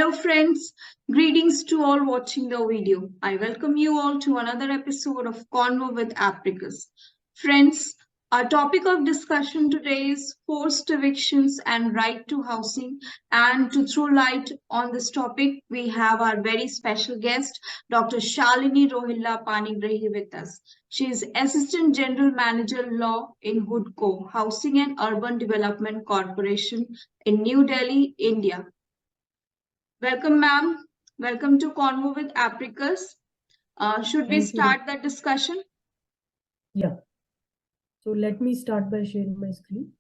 Hello friends, greetings to all watching the video. I welcome you all to another episode of Convo with Apricus. Friends, our topic of discussion today is forced evictions and right to housing. And to throw light on this topic, we have our very special guest, Dr. Shalini Rohilla Panigrahi with us. She is Assistant General Manager Law in HUDCO, Housing and Urban Development Corporation in New Delhi, India. Welcome, ma'am. Welcome to Convo with Apricus. Should we start the discussion? Yeah. So let me start by sharing my screen.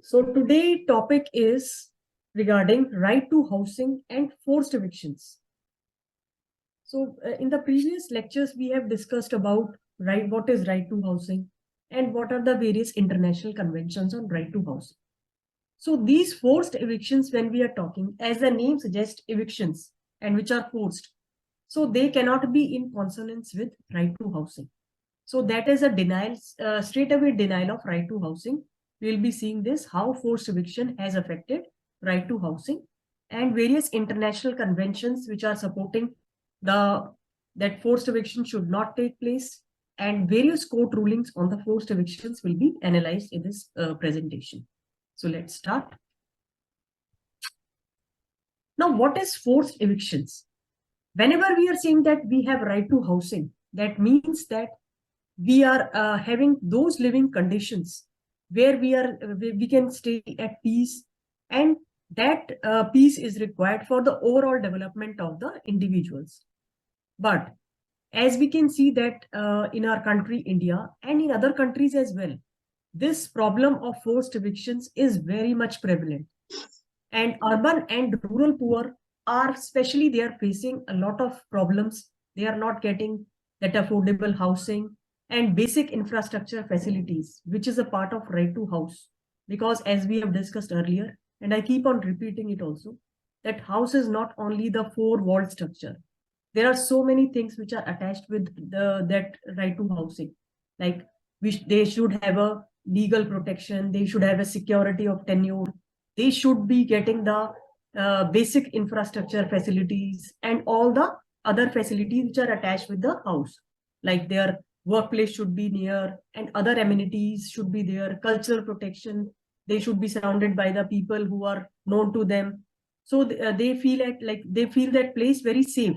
So today topic is regarding right to housing and forced evictions. So in the previous lectures, we have discussed about what is right to housing and what are the various international conventions on right to housing. So these forced evictions, when we are talking, as the name suggests, evictions and which are forced. So they cannot be in consonance with right to housing. So that is a denial, straight away denial of right to housing. We'll be seeing this, how forced eviction has affected right to housing and various international conventions which are supporting that forced eviction should not take place, and various court rulings on the forced evictions will be analyzed in this presentation. So let's start. Now, what is forced evictions? Whenever we are saying that we have right to housing, that means that we are having those living conditions where we can stay at peace, and that peace is required for the overall development of the individuals. But as we can see that in our country, India, and in other countries as well, this problem of forced evictions is very much prevalent. And urban and rural poor are, especially, they are facing a lot of problems. They are not getting that affordable housing and basic infrastructure facilities, which is a part of right to house. Because as we have discussed earlier, and I keep on repeating it also, that house is not only the four-walled structure. There are so many things which are attached with that right to housing. Like they should have a legal protection, they should have a security of tenure, they should be getting the basic infrastructure facilities and all the other facilities which are attached with the house. Like their workplace should be near and other amenities should be there, cultural protection, they should be surrounded by the people who are known to them. So they feel that place very safe.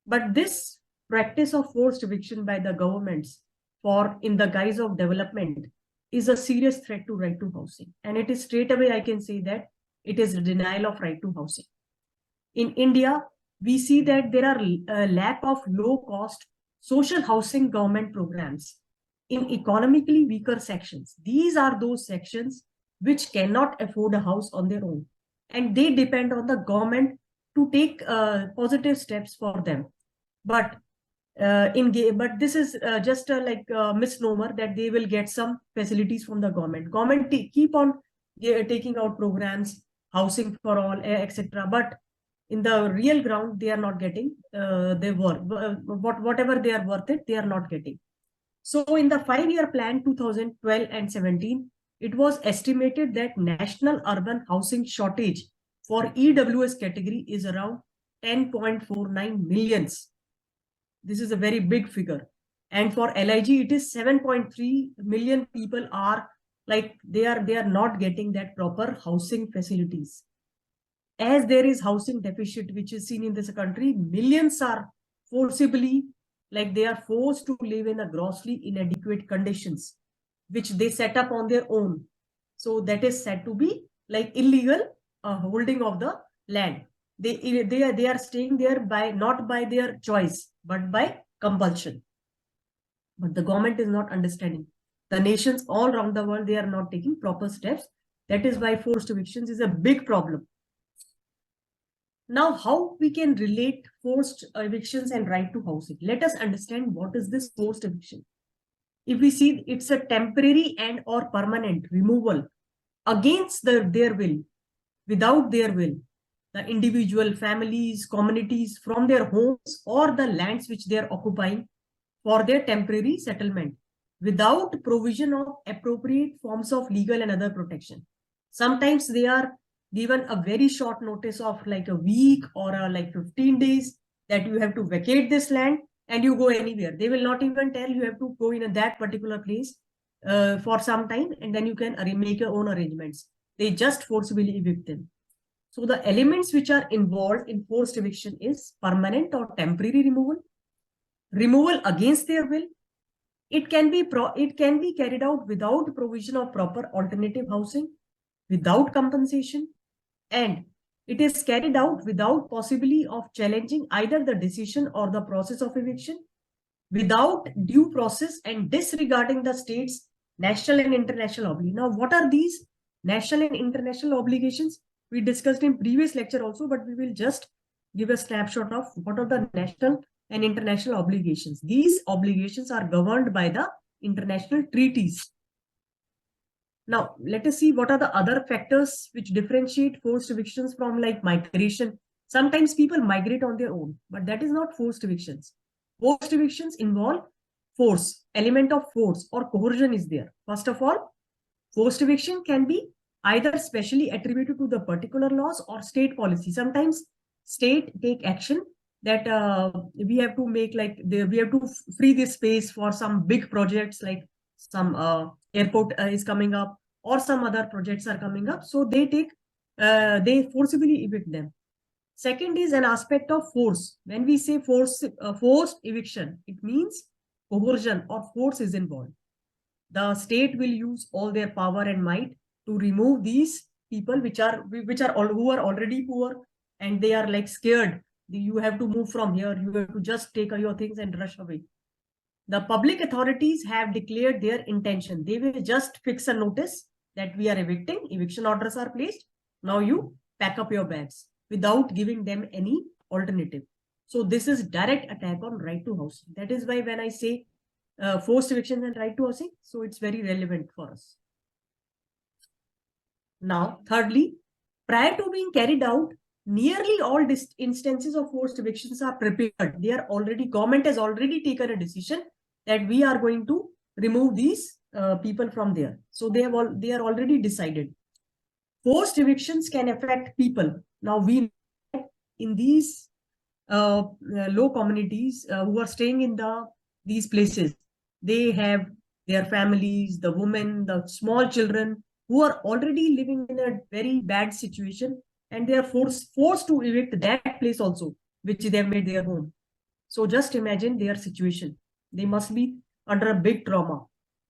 But this practice of forced eviction by the governments for in the guise of development is a serious threat to right to housing. And it is straight away, I can say that it is a denial of right to housing. In India, we see that there are a lack of low-cost social housing government programs in economically weaker sections. These are those sections which cannot afford a house on their own, and they depend on the government to take positive steps for them. But but this is just a misnomer that they will get some facilities from the government. Government keep on taking out programs, housing for all, etc. But in the real ground, they are not getting their worth. Whatever they are worth it, they are not getting. So in the 5-year plan 2012 and 17, it was estimated that national urban housing shortage for EWS category is around 10.49 millions. This is a very big figure. And for LIG, it is 7.3 million people are like they are not getting that proper housing facilities. As there is housing deficit, which is seen in this country, millions are forcibly, like they are forced to live in a grossly inadequate conditions, which they set up on their own. So that is said to be like illegal holding of the land. They are staying there by not by their choice, but by compulsion. But the government is not understanding. The nations all around the world, they are not taking proper steps. That is why forced evictions is a big problem. Now, how we can relate forced evictions and right to housing? Let us understand what is this forced eviction. If we see, it's a temporary and or permanent removal against their will, without their will, the individual families, communities from their homes or the lands which they are occupying, for their temporary settlement without provision of appropriate forms of legal and other protection. Sometimes they are given a very short notice of like a week or like 15 days that you have to vacate this land and you go anywhere. They will not even tell you have to go in that particular place for some time, and then you can make your own arrangements. They just forcibly evict them. So the elements which are involved in forced eviction is permanent or temporary removal, removal against their will. It can be carried out without provision of proper alternative housing, without compensation, and it is carried out without possibility of challenging either the decision or the process of eviction, without due process, and disregarding the state's national and international obligations. Now, what are these national and international obligations? We discussed in previous lecture also, but we will just give a snapshot of what are the national and international obligations. These obligations are governed by the international treaties. Now, let us see what are the other factors which differentiate forced evictions from like migration. Sometimes people migrate on their own, but that is not forced evictions. Forced evictions involve force, element of force or coercion is there. First of all, forced eviction can be either specially attributed to the particular laws or state policy. Sometimes state take action that we have to make like we have to free this space for some big projects, like some airport is coming up or some other projects are coming up. So they forcibly evict them. Second is an aspect of force. When we say forced eviction, it means coercion or force is involved. The state will use all their power and might to remove these people who are already poor, and they are like scared. You have to move from here. You have to just take your things and rush away. The public authorities have declared their intention. They will just fix a notice that we are evicting. Eviction orders are placed. Now you pack up your bags without giving them any alternative. So this is direct attack on right to housing. That is why when I say forced eviction and right to housing, so it's very relevant for us. Now, thirdly, prior to being carried out, nearly all instances of forced evictions are prepared. They are already, government has already taken a decision that we are going to remove these people from there. So they are already decided. Forced evictions can affect people. Now we know that in these low communities who are staying in these places, they have their families, the women, the small children who are already living in a very bad situation, and they are forced to evict that place also, which they have made their home. So just imagine their situation. They must be under a big trauma.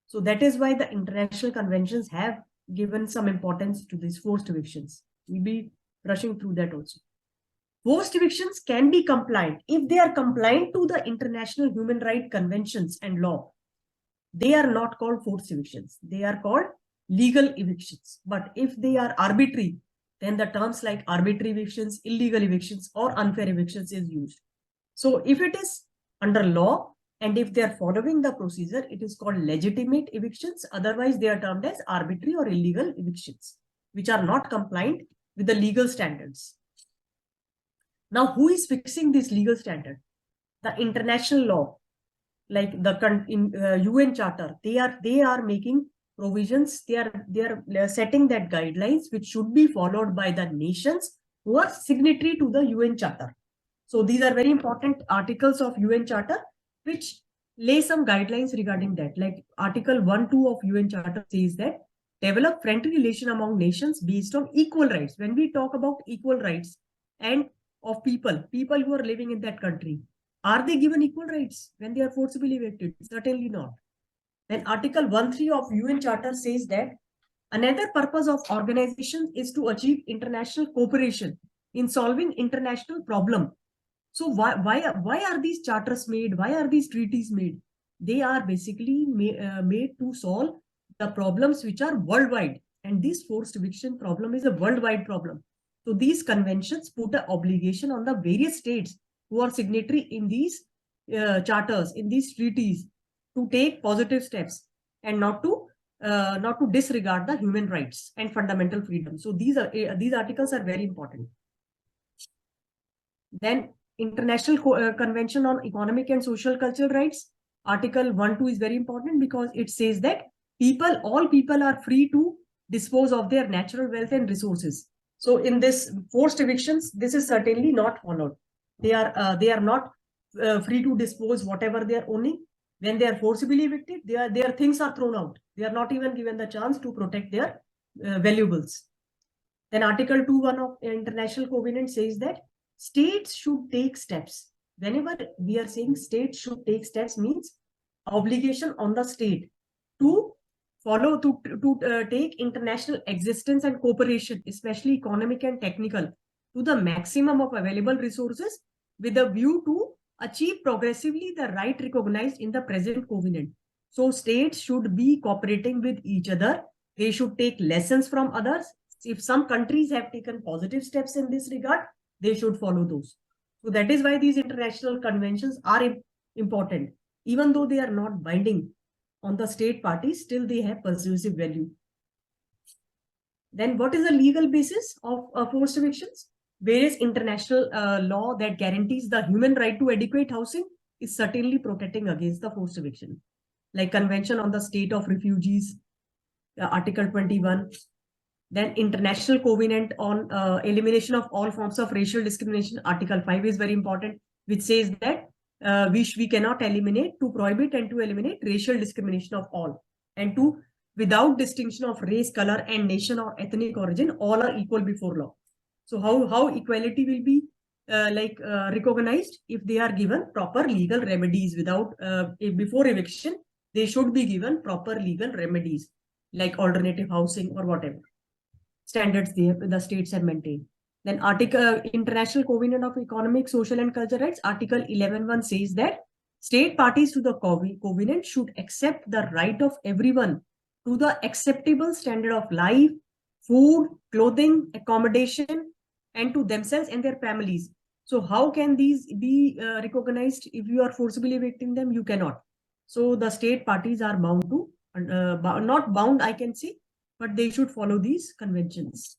So that is why the international conventions have given some importance to these forced evictions. We'll be rushing through that also. Forced evictions can be compliant if they are compliant to the international human rights conventions and law. They are not called forced evictions. They are called legal evictions. But if they are arbitrary, then the terms like arbitrary evictions, illegal evictions, or unfair evictions is used. So if it is under law and if they are following the procedure, it is called legitimate evictions. Otherwise, they are termed as arbitrary or illegal evictions, which are not compliant with the legal standards. Now, who is fixing this legal standard? The international law, like the UN Charter. They are making provisions. They are setting that guidelines which should be followed by the nations who are signatory to the UN Charter. So these are very important articles of UN Charter which lay some guidelines regarding that. Like Article 1-2 of UN Charter says that develop friendly relation among nations based on equal rights. When we talk about equal rights and of people who are living in that country, are they given equal rights when they are forcibly evicted? Certainly not. Then Article 1-3 of UN Charter says that another purpose of organizations is to achieve international cooperation in solving international problem. So why are these charters made? Why are these treaties made? They are basically made to solve the problems which are worldwide. And this forced eviction problem is a worldwide problem. So these conventions put an obligation on the various states who are signatory in these charters, in these treaties, to take positive steps and not to disregard the human rights and fundamental freedoms. So these articles are very important. Then International Convention on Economic and Social Cultural Rights. Article 1, 2 is very important because it says that all people are free to dispose of their natural wealth and resources. So in this forced evictions, this is certainly not followed. They are not free to dispose whatever they are owning. When they are forcibly evicted, their things are thrown out. They are not even given the chance to protect their valuables. Then Article 2.1 of International Covenant says that states should take steps. Whenever we are saying states should take steps means obligation on the state to follow, to take international existence and cooperation, especially economic and technical, to the maximum of available resources with a view to achieve progressively the right recognized in the present covenant. So states should be cooperating with each other. They should take lessons from others. If some countries have taken positive steps in this regard, they should follow those. So that is why these international conventions are important. Even though they are not binding on the state parties, still they have persuasive value. Then what is the legal basis of forced evictions? Various international law that guarantees the human right to adequate housing is certainly protecting against the forced eviction. Like Convention on the State of Refugees, Article 21. Then International Covenant on Elimination of All Forms of Racial Discrimination, Article 5 is very important, which says that we cannot eliminate, to prohibit and to eliminate racial discrimination of all, and to, without distinction of race, color, and nation or ethnic origin, all are equal before law. So how equality will be recognized? If they are given proper legal remedies. Before eviction, they should be given proper legal remedies like alternative housing or whatever standards the states have maintained. Then International Covenant of Economic, Social and Cultural Rights, Article 11.1 says that state parties to the covenant should accept the right of everyone to the acceptable standard of life, food, clothing, accommodation, and to themselves and their families. So how can these be recognized if you are forcibly evicting them? You cannot. So the state parties are bound to, not bound, I can say, but they should follow these conventions.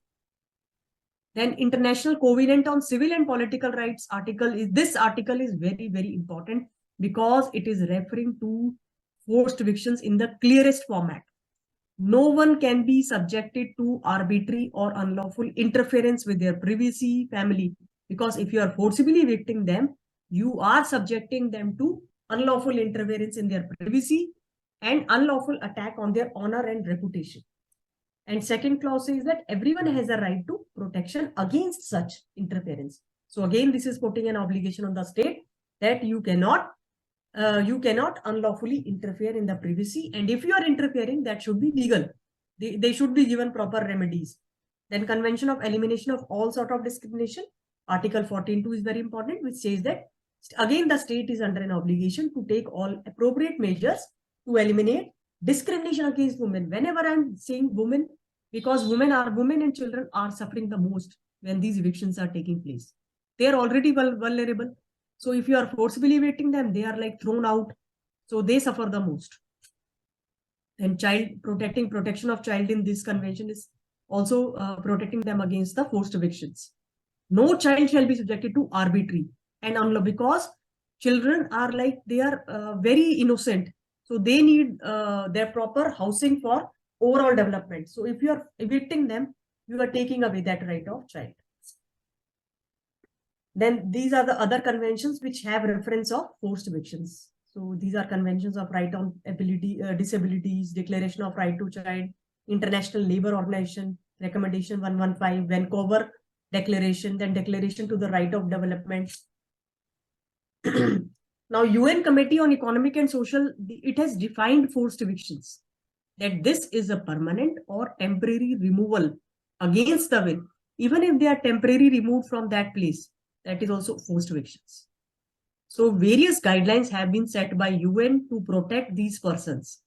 Then International Covenant on Civil and Political Rights this article is very, very important because it is referring to forced evictions in the clearest format. No one can be subjected to arbitrary or unlawful interference with their privacy, family, because if you are forcibly evicting them, you are subjecting them to unlawful interference in their privacy and unlawful attack on their honor and reputation. And second clause says that everyone has a right to protection against such interference. So again, this is putting an obligation on the state that you cannot unlawfully interfere in the privacy. And if you are interfering, that should be legal. They should be given proper remedies. Then Convention of Elimination of All Sort of Discrimination, Article 14.2 is very important, which says that again, the state is under an obligation to take all appropriate measures to eliminate discrimination against women. Whenever I'm saying women, because women and children are suffering the most when these evictions are taking place. They are already vulnerable. So if you are forcibly evicting them, they are like thrown out. So they suffer the most. And protection of child in this convention is also protecting them against the forced evictions. No child shall be subjected to arbitrary and unlawful, because children are they are very innocent. So they need their proper housing for overall development. So if you are evicting them, you are taking away that right of child. Then these are the other conventions which have reference of forced evictions. So these are conventions of right on disabilities, Declaration of Right to Child, International Labour Organization, Recommendation 115, Vancouver Declaration, then Declaration to the Right of Development. Now, UN Committee on Economic and Social, it has defined forced evictions, that this is a permanent or temporary removal against the will. Even if they are temporarily removed from that place, that is also forced evictions. So various guidelines have been set by UN to protect these persons.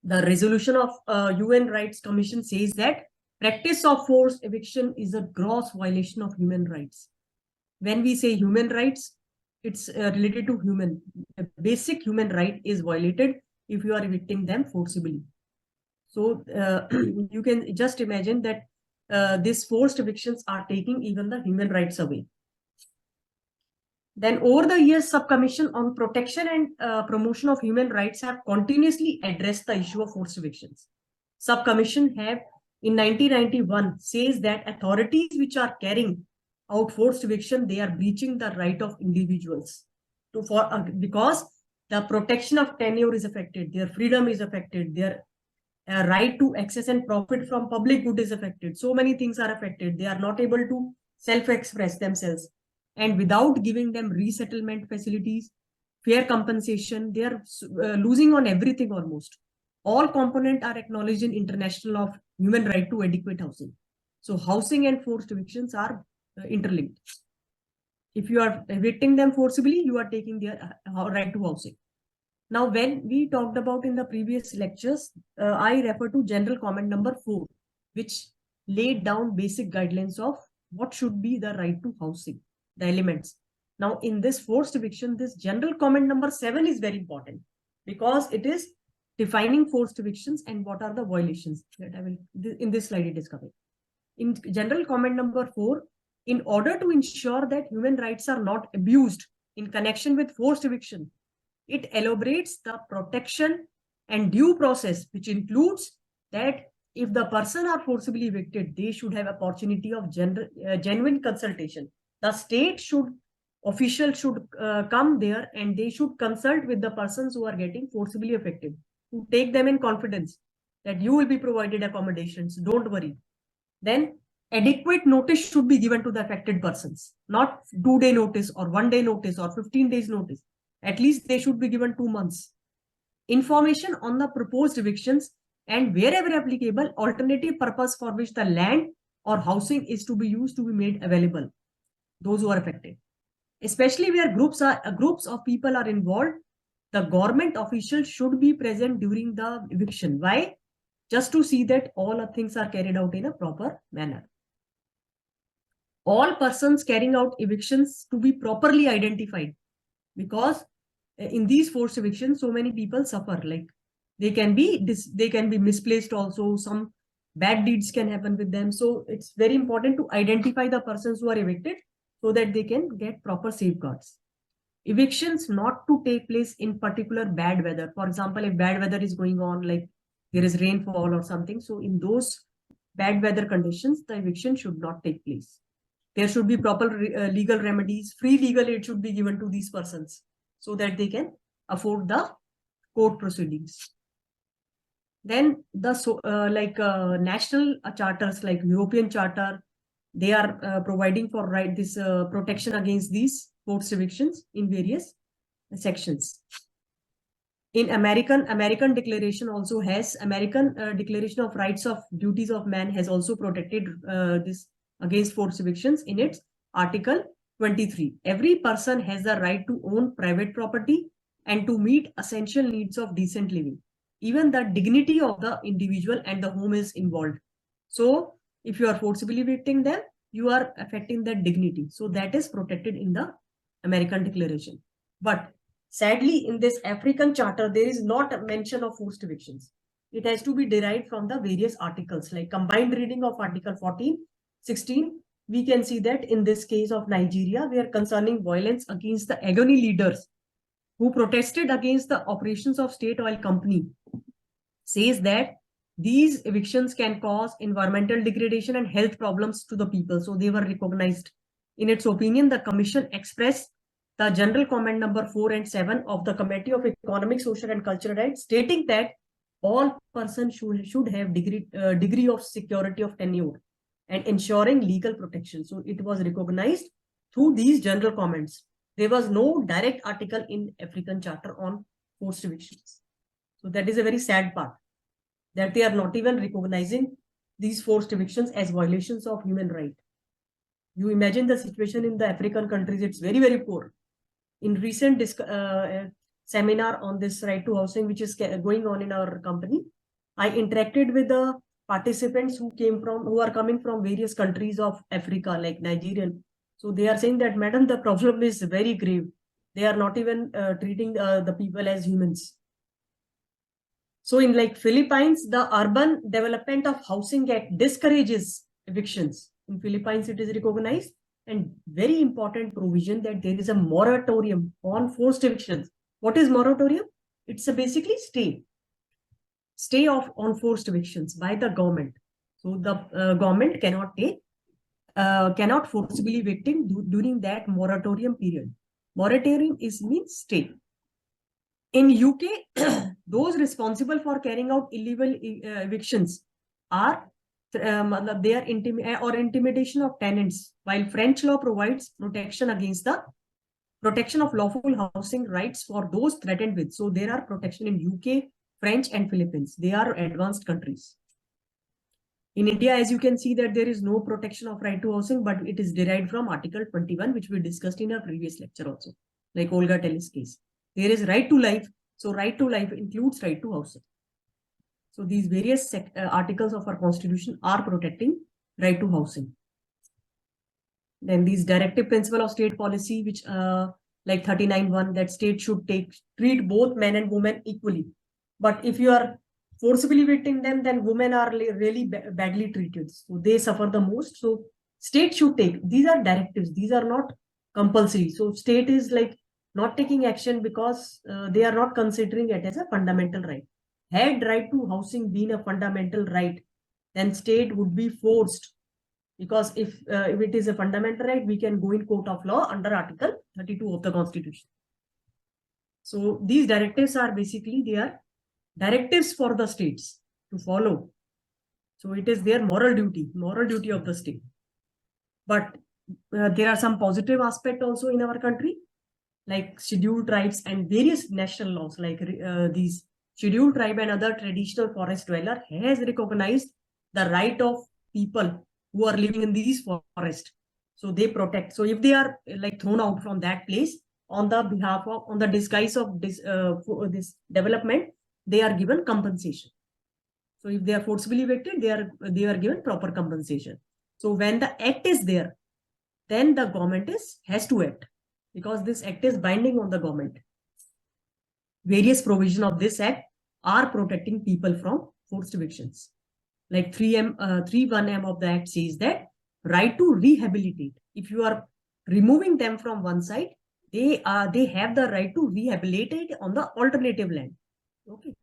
The resolution of UN Rights Commission says that practice of forced eviction is a gross violation of human rights. When we say human rights, it's related to human. A basic human right is violated if you are evicting them forcibly. So you can just imagine that these forced evictions are taking even the human rights away. Then over the years, Subcommission on Protection and Promotion of Human Rights have continuously addressed the issue of forced evictions. Subcommission have in 1991 says that authorities which are carrying out forced eviction, they are breaching the right of individuals because the protection of tenure is affected, their freedom is affected, their right to access and profit from public good is affected. So many things are affected. They are not able to self-express themselves. And without giving them resettlement facilities, fair compensation, they are losing on everything almost. All components are acknowledged in International of Human Right to Adequate Housing. So housing and forced evictions are interlinked. If you are evicting them forcibly, you are taking their right to housing. Now, when we talked about in the previous lectures, I refer to general comment number 4, which laid down basic guidelines of what should be the right to housing, the elements. Now, in this forced eviction, this general comment number 7 is very important because it is defining forced evictions and what are the violations that I will, in this slide it is covered. In general comment number 4, in order to ensure that human rights are not abused in connection with forced eviction, it elaborates the protection and due process, which includes that if the person are forcibly evicted, they should have opportunity of genuine consultation. The state officials should come there and they should consult with the persons who are getting forcibly evicted, to take them in confidence that you will be provided accommodations, don't worry. Then adequate notice should be given to the affected persons, not 2-day notice or 1-day notice or 15 days notice. At least they should be given 2 months. Information on the proposed evictions and wherever applicable, alternative purpose for which the land or housing is to be used to be made available. Those who are affected. Especially where groups of people are involved, the government officials should be present during the eviction. Why? Just to see that all things are carried out in a proper manner. All persons carrying out evictions to be properly identified, because in these forced evictions so many people suffer, like they can be misplaced also, some bad deeds can happen with them. So it's very important to identify the persons who are evicted so that they can get proper safeguards. Evictions not to take place in particular bad weather. For example, if bad weather is going on, like there is rainfall or something, so in those bad weather conditions the eviction should not take place. There should be proper legal remedies. Free legal aid should be given to these persons so that they can afford the court proceedings. Then the national charters like European Charter, they are providing for this protection against these forced evictions in various sections. In American Declaration also has American Declaration of Rights of Duties of Man has also protected this against forced evictions in its Article 23. Every person has the right to own private property and to meet essential needs of decent living. Even the dignity of the individual and the home is involved. So if you are forcibly evicting them, you are affecting their dignity. So that is protected in the American Declaration. But sadly, in this African Charter, there is not a mention of forced evictions. It has to be derived from the various articles, like combined reading of Article 14, 16. We can see that in this case of Nigeria, we are concerning violence against the agony leaders who protested against the operations of state oil company, says that these evictions can cause environmental degradation and health problems to the people. So they were recognized. In its opinion, the commission expressed the general comment number 4 and 7 of the Committee of Economic, Social and Cultural Rights, stating that all persons should have degree of security of tenure and ensuring legal protection. So it was recognized through these general comments. There was no direct article in African Charter on forced evictions. So that is a very sad part, that they are not even recognizing these forced evictions as violations of human right. You imagine the situation in the African countries, it's very, very poor. In recent seminar on this right to housing, which is going on in our company, I interacted with the participants who are coming from various countries of Africa, like Nigerian. So they are saying that, madam, the problem is very grave. They are not even treating the people as humans. So in like Philippines, the urban development of housing discourages evictions. In Philippines, it is recognized. and very important provision that there is a moratorium on forced evictions. What is moratorium? It's a basically stay off on forced evictions by the government. So the government cannot forcibly evicting during that moratorium period. Moratorium is means stay. In UK, those responsible for carrying out illegal evictions are they are intimidation of tenants, while French law provides protection against the protection of lawful housing rights for those threatened with. So there are protection in UK, French, and Philippines. They are advanced countries. In India, as you can see that there is no protection of right to housing, but it is derived from Article 21, which we discussed in our previous lecture also, like Olga Tellis case. There is right to life. So right to life includes right to housing. So these various articles of our constitution are protecting right to housing. Then these directive principle of state policy, which like 39.1, that state should treat both men and women equally. But if you are forcibly evicting them, then women are really badly treated. So they suffer the most. So state should take, these are directives, these are not compulsory. So state is like not taking action because they are not considering it as a fundamental right. Had right to housing been a fundamental right, then state would be forced, because if it is a fundamental right, we can go in court of law under Article 32 of the Constitution. So these directives are basically, they are directives for the states to follow. So it is their moral duty of the state. But there are some positive aspects also in our country, like scheduled tribes and various national laws, like these scheduled tribe and other traditional forest dweller has recognized the right of people who are living in these forests. So they protect. So if they are like thrown out from that place on the behalf of, on the disguise of this development, they are given compensation. So if they are forcibly evicted, they are given proper compensation. So when the act is there, then the government has to act, because this act is binding on the government. Various provisions of this act are protecting people from forced evictions. Like 3.1M of the act says that right to rehabilitate. If you are removing them from one side, they have the right to rehabilitate on the alternative land. Okay.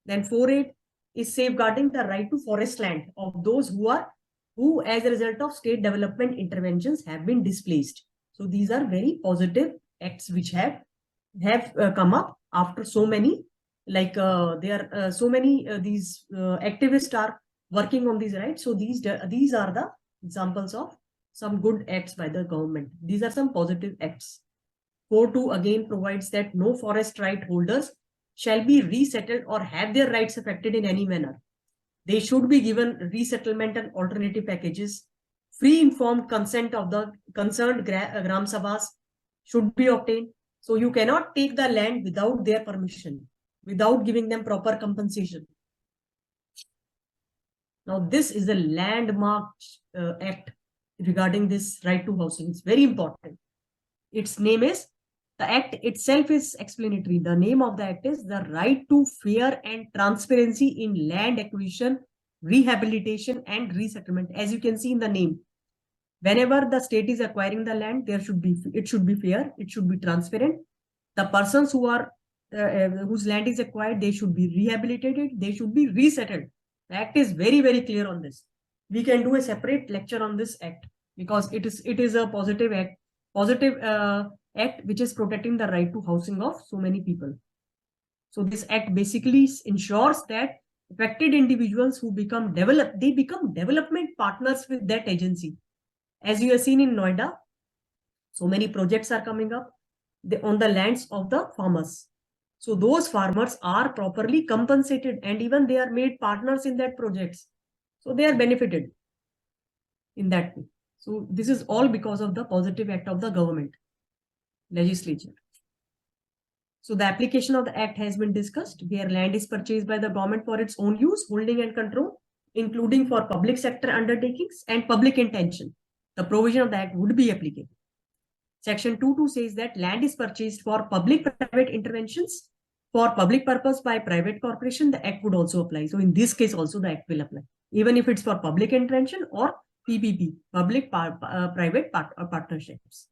Then 4.8 is safeguarding the right to forest land of those who as a result of state development interventions have been displaced. So these are very positive acts which have come up after so many, like there are so many these activists are working on these rights. So these are the examples of some good acts by the government. These are some positive acts. 4.2 again provides that no forest right holders shall be resettled or have their rights affected in any manner. They should be given resettlement and alternative packages. Free informed consent of the concerned Gram Sabhas should be obtained. So you cannot take the land without their permission, without giving them proper compensation. Now this is a landmark act regarding this right to housing. It's very important. Its name is, the act itself is explanatory. The name of the act is the right to fair and transparency in land acquisition, rehabilitation and resettlement. As you can see in the name, whenever the state is acquiring the land, it should be fair, it should be transparent. The persons who are whose land is acquired, they should be rehabilitated, they should be resettled. The act is very, very clear on this. We can do a separate lecture on this act, because it is a positive act which is protecting the right to housing of so many people. So this act basically ensures that affected individuals who become development partners with that agency. As you have seen in Noida, so many projects are coming up on the lands of the farmers. So those farmers are properly compensated, and even they are made partners in that projects. So they are benefited in that way. So this is all because of the positive act of the government, legislature. So the application of the act has been discussed, where land is purchased by the government for its own use, holding and control, including for public sector undertakings and public intention. The provision of the act would be applicable. Section 2.2 says that land is purchased for public-private interventions for public purpose by private corporation. The act would also apply. So in this case also the act will apply, even if it's for public intervention or PPP, private partnerships.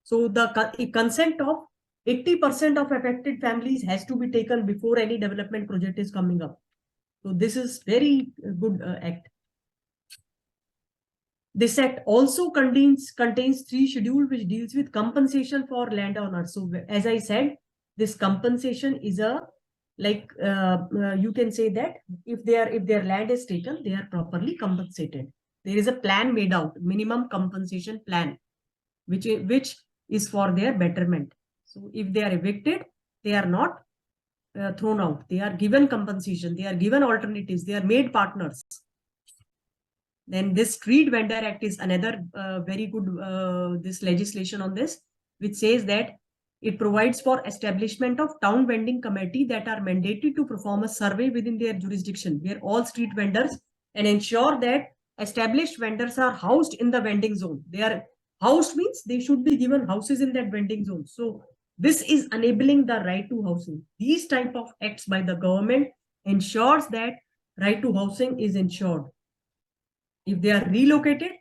So the consent of 80% of affected families has to be taken before any development project is coming up. So this is very good act. This act also contains three schedules which deals with compensation for landowners. So as I said, this compensation is a you can say that if their land is taken, they are properly compensated. There is a plan made out, minimum compensation plan, which is for their betterment. So if they are evicted, they are not thrown out. They are given compensation. They are given alternatives. They are made partners. Then this Street Vendor Act is another very good this legislation on this, which says that it provides for establishment of town vending committee that are mandated to perform a survey within their jurisdiction, where all street vendors and ensure that established vendors are housed in the vending zone. They are housed means they should be given houses in that vending zone. So this is enabling the right to housing. These type of acts by the government ensures that right to housing is ensured. If they are relocated,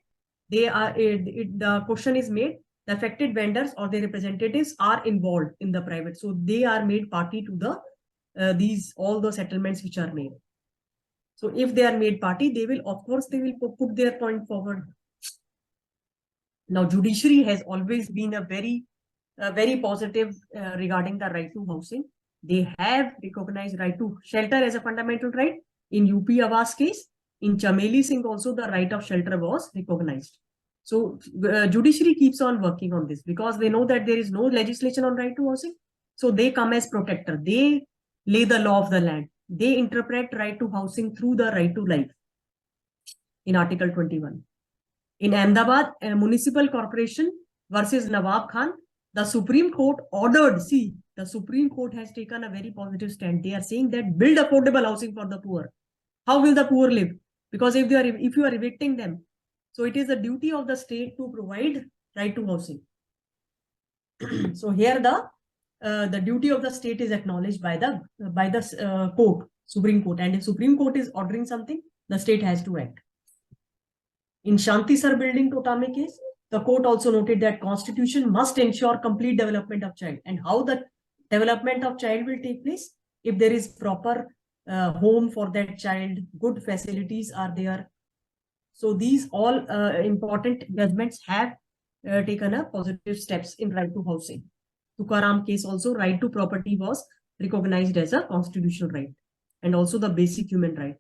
the question is made, the affected vendors or their representatives are involved in the private. So they are made party to the all the settlements which are made. So if they are made party, they will, of course, they will put their point forward. Now, judiciary has always been a very positive regarding the right to housing. They have recognized right to shelter as a fundamental right. In UP Awas case, in Chameli Singh also the right of shelter was recognized. So judiciary keeps on working on this because they know that there is no legislation on right to housing. So they come as protector. They lay the law of the land. They interpret right to housing through the right to life in Article 21. In Ahmedabad, a municipal corporation versus Nawab Khan, the Supreme Court ordered, see, the Supreme Court has taken a very positive stand. They are saying that build affordable housing for the poor. How will the poor live? Because if you are evicting them, so it is the duty of the state to provide right to housing. So here the duty of the state is acknowledged by the court, Supreme Court, and if Supreme Court is ordering something, the state has to act. In Shanti Sar building Totame case, the court also noted that constitution must ensure complete development of child, and how the development of child will take place if there is proper home for that child, good facilities are there. So these all important judgments have taken a positive steps in right to housing. Tukaram case also, right to property was recognized as a constitutional right and also the basic human right.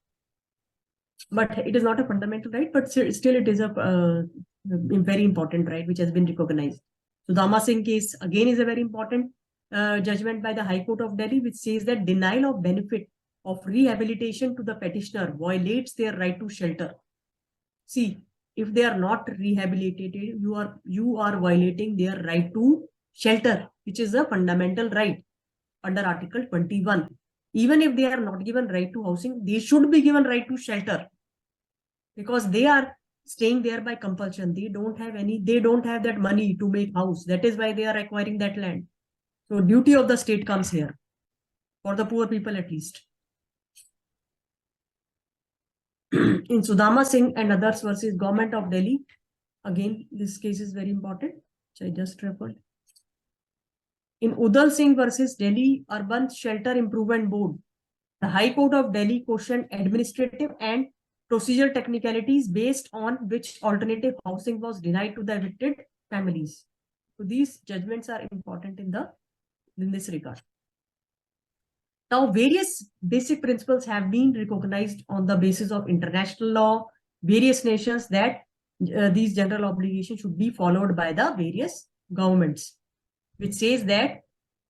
But it is not a fundamental right, but still it is a very important right which has been recognized. Sudama Singh case again is a very important judgment by the High Court of Delhi, which says that denial of benefit of rehabilitation to the petitioner violates their right to shelter. See, if they are not rehabilitated, you are violating their right to shelter, which is a fundamental right under Article 21. Even if they are not given right to housing, they should be given right to shelter, because they are staying there by compulsion. They don't have that money to make house. That is why they are acquiring that land. So duty of the state comes here, for the poor people at least. In Sudama Singh and others versus Government of Delhi, again, this case is very important, which I just referred. In Udal Singh versus Delhi Urban Shelter Improvement Board, the High Court of Delhi questioned administrative and procedural technicalities based on which alternative housing was denied to the evicted families. So these judgments are important in this regard. Now, various basic principles have been recognized on the basis of international law, various nations, that these general obligations should be followed by the various governments, which says that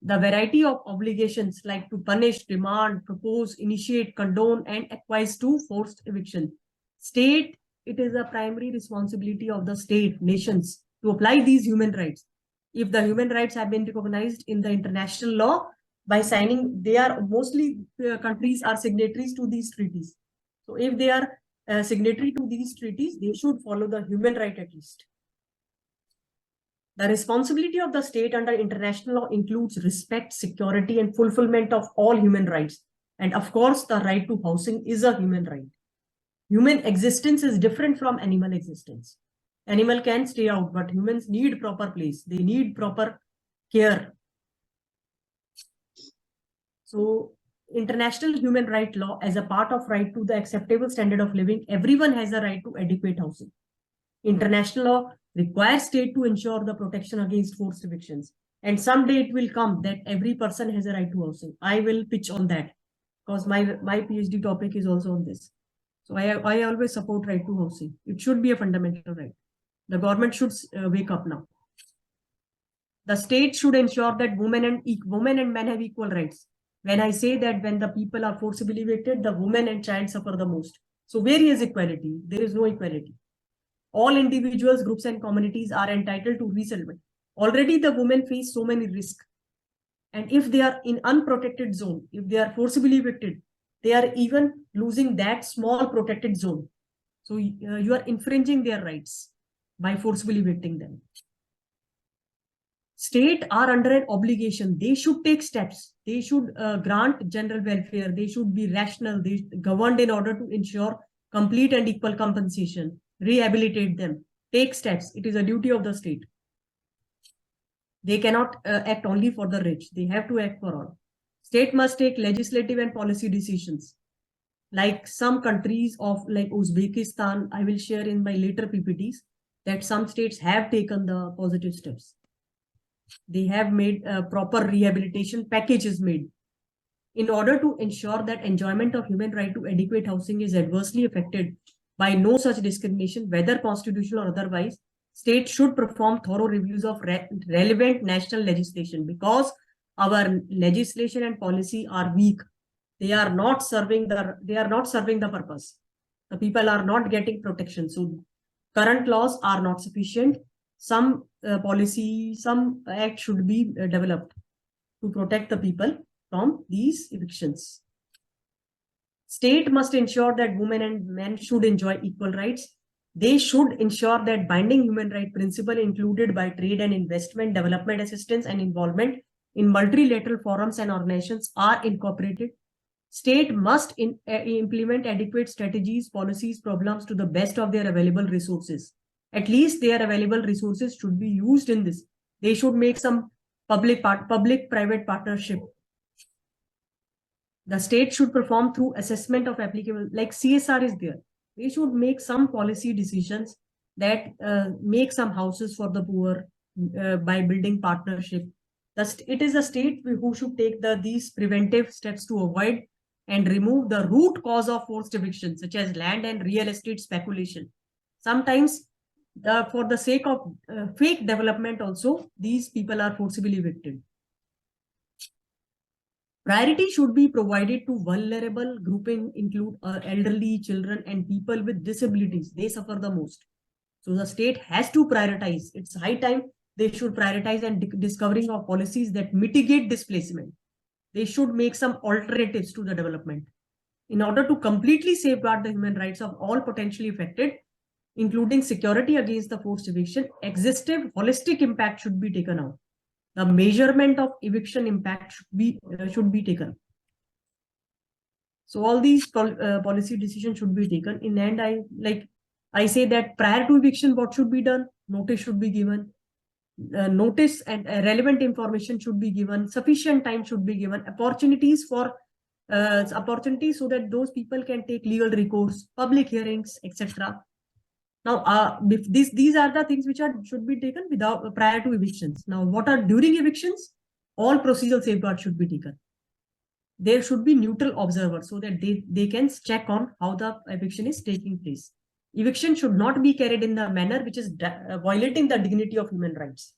the variety of obligations like to punish, demand, propose, initiate, condone, and acquiesce to forced eviction. State, it is a primary responsibility of the state, nations, to apply these human rights. If the human rights have been recognized in the international law, by signing, they are mostly countries are signatories to these treaties. So if they are signatory to these treaties, they should follow the human right at least. The responsibility of the state under international law includes respect, security, and fulfillment of all human rights. And of course, the right to housing is a human right. Human existence is different from animal existence. Animal can stay out, but humans need proper place. They need proper care. So international human right law, as a part of right to the acceptable standard of living, everyone has a right to adequate housing. International law requires state to ensure the protection against forced evictions. And someday it will come that every person has a right to housing. I will pitch on that because my PhD topic is also on this. So I always support right to housing. It should be a fundamental right. The government should wake up now. The state should ensure that women and men have equal rights. When I say that when the people are forcibly evicted, the women and child suffer the most. So where is equality? There is no equality. All individuals, groups, and communities are entitled to resettlement. Already the women face so many risks. And if they are in unprotected zone, if they are forcibly evicted, they are even losing that small protected zone. So you are infringing their rights by forcibly evicting them. State are under an obligation. They should take steps. They should grant general welfare. They should be rational. They governed in order to ensure complete and equal compensation, rehabilitate them, take steps. It is a duty of the state. They cannot act only for the rich. They have to act for all. State must take legislative and policy decisions. Like some countries of like Uzbekistan, I will share in my later PPTs that some states have taken the positive steps. They have made proper rehabilitation packages made in order to ensure that enjoyment of human right to adequate housing is adversely affected by no such discrimination, whether constitutional or otherwise. States should perform thorough reviews of relevant national legislation because our legislation and policy are weak. They are not serving the purpose. The people are not getting protection. So current laws are not sufficient. Some policy, some act should be developed to protect the people from these evictions. State must ensure that women and men should enjoy equal rights. They should ensure that binding human right principle included by trade and investment, development assistance, and involvement in multilateral forums and organizations are incorporated. State must implement adequate strategies, policies, programs to the best of their available resources. At least their available resources should be used in this. They should make some public-private partnership. The state should perform through assessment of applicable, like CSR is there. They should make some policy decisions that make some houses for the poor by building partnership. It is the state who should take these preventive steps to avoid and remove the root cause of forced eviction, such as land and real estate speculation. Sometimes, for the sake of fake development also, these people are forcibly evicted. Priority should be provided to vulnerable grouping, include elderly, children, and people with disabilities. They suffer the most. So the state has to prioritize. It's high time they should prioritize and discovering of policies that mitigate displacement. They should make some alternatives to the development. In order to completely safeguard the human rights of all potentially affected, including security against the forced eviction, exhaustive, holistic impact should be taken out. The measurement of eviction impact should be taken. So all these policy decisions should be taken. In the end, I say that prior to eviction, what should be done? Notice should be given. Notice and relevant information should be given. Sufficient time should be given. Opportunities so that those people can take legal recourse, public hearings, etc. Now, these are the things which should be taken without prior to evictions. Now, what are during evictions? All procedural safeguards should be taken. There should be neutral observers so that they can check on how the eviction is taking place. Eviction should not be carried in the manner which is violating the dignity of human rights.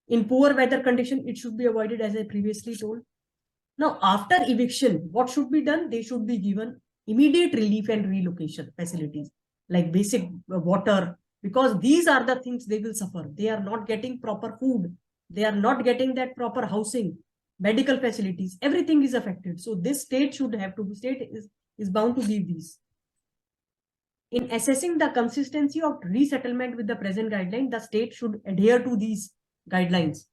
In poor weather condition, it should be avoided, as I previously told. Now, after eviction, what should be done? They should be given immediate relief and relocation facilities, like basic water, because these are the things they will suffer. They are not getting proper food. They are not getting that proper housing, medical facilities. Everything is affected. So this state is bound to give these. In assessing the consistency of resettlement with the present guideline, the state should adhere to these guidelines.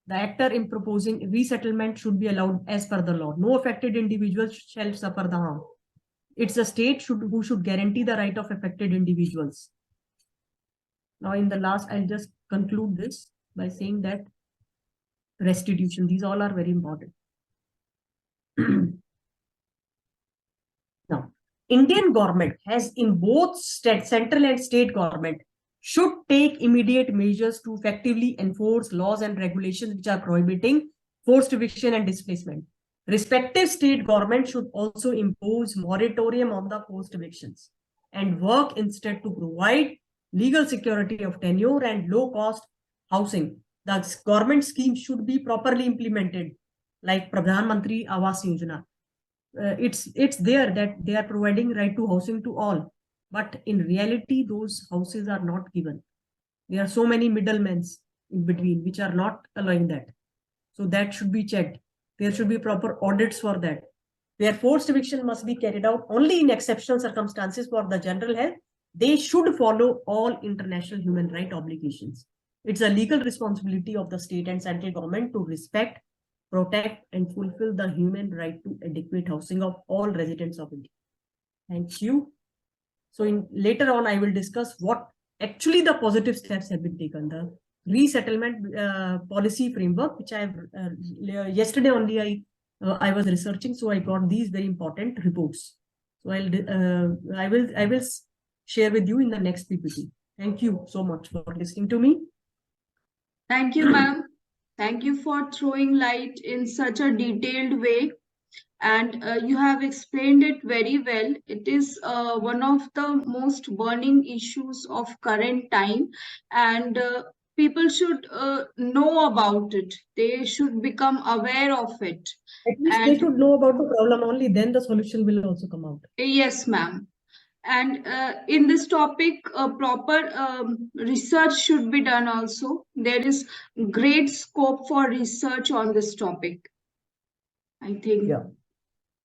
The actor in proposing resettlement should be allowed as per the law. No affected individual shall suffer the harm. it's a state who should guarantee the right of affected individuals. Now, in the last, I'll just conclude this by saying that restitution, these all are very important. Now, Indian government has in both central and state government should take immediate measures to effectively enforce laws and regulations which are prohibiting forced eviction and displacement. Respective state government should also impose moratorium on the forced evictions and work instead to provide legal security of tenure and low cost housing. The government schemes should be properly implemented, like Pradhan Mantri Awas Yojana. It's there that they are providing right to housing to all, but in reality those houses are not given. There are so many middlemen in between which are not allowing that, so that should be checked. There should be proper audits for that, where forced eviction must be carried out only in exceptional circumstances for the general health. They should follow all international human rights obligations. It's a legal responsibility of the state and central government to respect, protect, and fulfill the human right to adequate housing of all residents of India. Thank you. So later on, I will discuss what actually the positive steps have been taken. The resettlement policy framework, which I have yesterday only I was researching, so I got these very important reports. So I will share with you in the next PPT. Thank you so much for listening to me. Thank you, ma'am. Thank you for throwing light in such a detailed way, and you have explained it very well. It is one of the most burning issues of current time, and people should know about it. They should become aware of it. At least they should know about the problem only, then the solution will also come out. Yes, ma'am. And in this topic, proper research should be done also. There is great scope for research on this topic, I think. Yeah.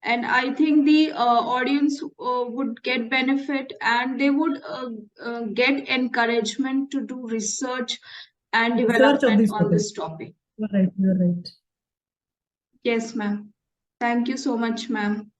And I think the audience would get benefit, and they would get encouragement to do research and development on this topic. You're right. Yes, ma'am. Thank you so much, ma'am.